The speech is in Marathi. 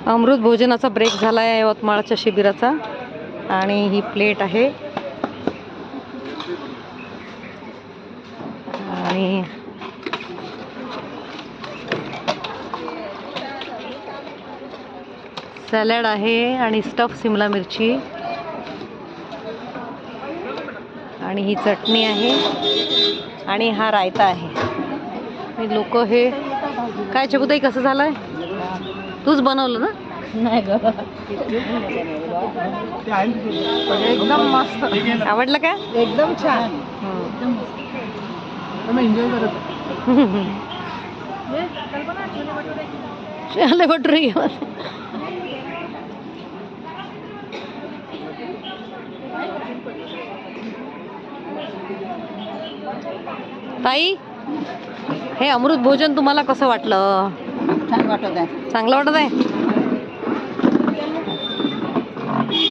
अमृत भोजनाचा ब्रेक झाला आहे यवतमाळच्या शिबिराचा आणि ही प्लेट आहे आणि सॅलड आहे आणि स्टफ शिमला मिरची आणि ही चटणी आहे आणि हा रायता आहे। लोक हे काय चबुताई कसं झालंय? तूच बनवलं ना? नाही ग, एकदम मस्त आवडलं का? एकदम छान, एन्जॉय करत छोले भटुरे ताई, हे अमृत भोजन तुम्हाला कसं वाटलं? छान वाटत आहे। चांगलं वाटत आहे?